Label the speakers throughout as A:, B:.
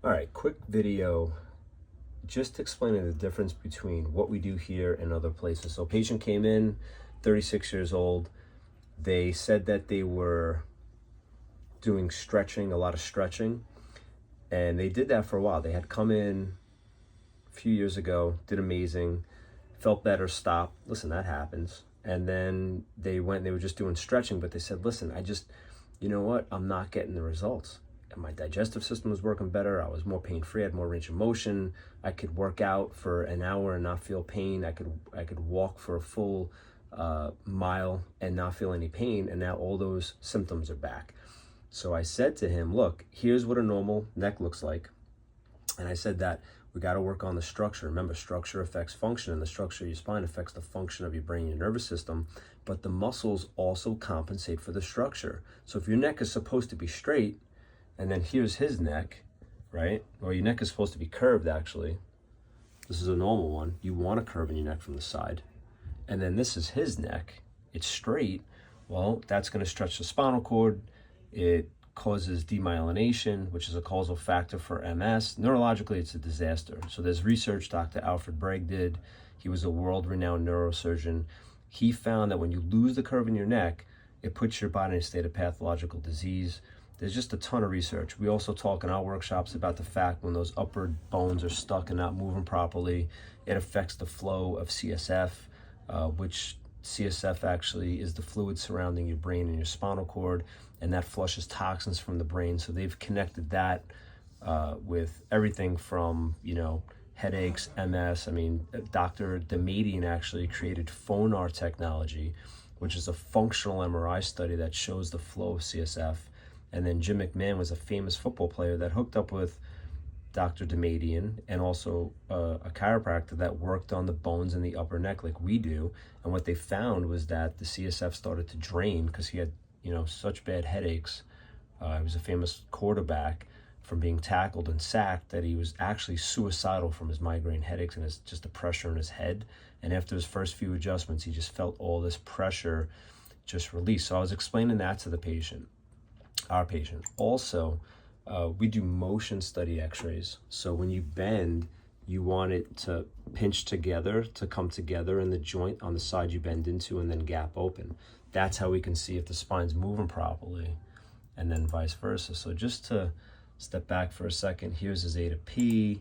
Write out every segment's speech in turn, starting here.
A: All right, quick video just explaining the difference between what we do here and other places. So patient came in, 36 years old. They said that they were doing stretching, a lot of stretching, and they did that for a while. They had come in a few years ago, did amazing, felt better, stopped. Listen, that happens. And then they were just doing stretching, but they said, listen, you know what? I'm not getting the results. And my digestive system was working better. I was more pain-free, I had more range of motion. I could work out for an hour and not feel pain. I could walk for a full mile and not feel any pain. And now all those symptoms are back. So I said to him, look, here's what a normal neck looks like. And I said that we got to work on the structure. Remember, structure affects function, and the structure of your spine affects the function of your brain and your nervous system. But the muscles also compensate for the structure. So if your neck is supposed to be straight, and then here's his neck, right? Or your neck is supposed to be curved, actually. This is a normal one. You want a curve in your neck from the side. And then this is his neck. It's straight. Well, that's going to stretch the spinal cord. It causes demyelination, which is a causal factor for MS. Neurologically, it's a disaster. So there's research Dr. Alfred Bragg did. He was a world-renowned neurosurgeon. He found that when you lose the curve in your neck, it puts your body in a state of pathological disease. There's just a ton of research. We also talk in our workshops about the fact when those upper bones are stuck and not moving properly, it affects the flow of CSF, which CSF actually is the fluid surrounding your brain and your spinal cord, and that flushes toxins from the brain. So they've connected that with everything from, headaches, MS. I mean, Dr. Damadian actually created Phonar technology, which is a functional MRI study that shows the flow of CSF. And then Jim McMahon was a famous football player that hooked up with Dr. Damadian and also a chiropractor that worked on the bones in the upper neck like we do. And what they found was that the CSF started to drain because he had, such bad headaches. He was a famous quarterback from being tackled and sacked that he was actually suicidal from his migraine headaches and just the pressure in his head. And after his first few adjustments, he just felt all this pressure just release. So I was explaining that to the patient. Our patient. Also, we do motion study x-rays. So when you bend, you want it to pinch together, to come together in the joint on the side you bend into and then gap open. That's how we can see if the spine's moving properly, and then vice versa. So just to step back for a second, here's his A to P.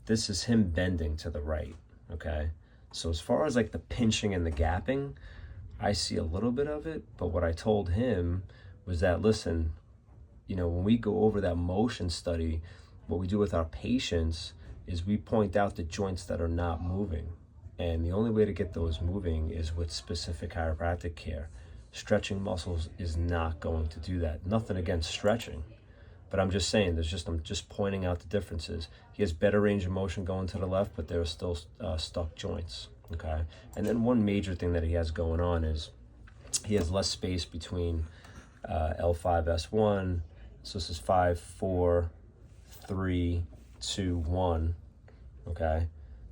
A: This is him bending to the right, okay? So as far as like the pinching and the gapping, I see a little bit of it, but what I told him was that, listen, when we go over that motion study, what we do with our patients is we point out the joints that are not moving. And the only way to get those moving is with specific chiropractic care. Stretching muscles is not going to do that. Nothing against stretching, but I'm just saying, I'm just pointing out the differences. He has better range of motion going to the left, but there are still stuck joints, okay? And then one major thing that he has going on is he has less space between L5, S1. So this is 5, 4, 3, 2, 1. Okay,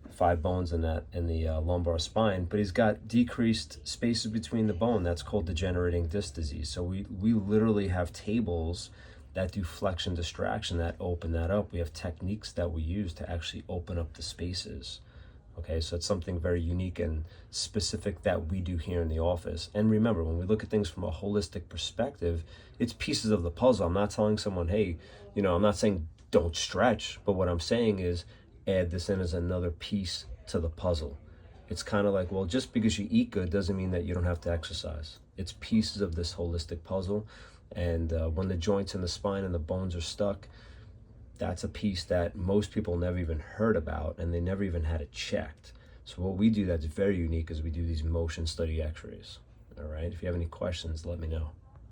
A: 5 bones in the lumbar spine, but he's got decreased spaces between the bone. That's called degenerating disc disease. So we literally have tables that do flexion distraction that open that up. We have techniques that we use to actually open up the spaces. Okay, so it's something very unique and specific that we do here in the office. And remember, when we look at things from a holistic perspective, it's pieces of the puzzle. I'm not telling someone, hey, I'm not saying don't stretch, but what I'm saying is add this in as another piece to the puzzle. It's kind of like, well, just because you eat good doesn't mean that you don't have to exercise. It's pieces of this holistic puzzle. And when the joints in the spine and the bones are stuck, that's a piece that most people never even heard about, and they never even had it checked. So what we do that's very unique is we do these motion study x-rays. All right, if you have any questions, let me know.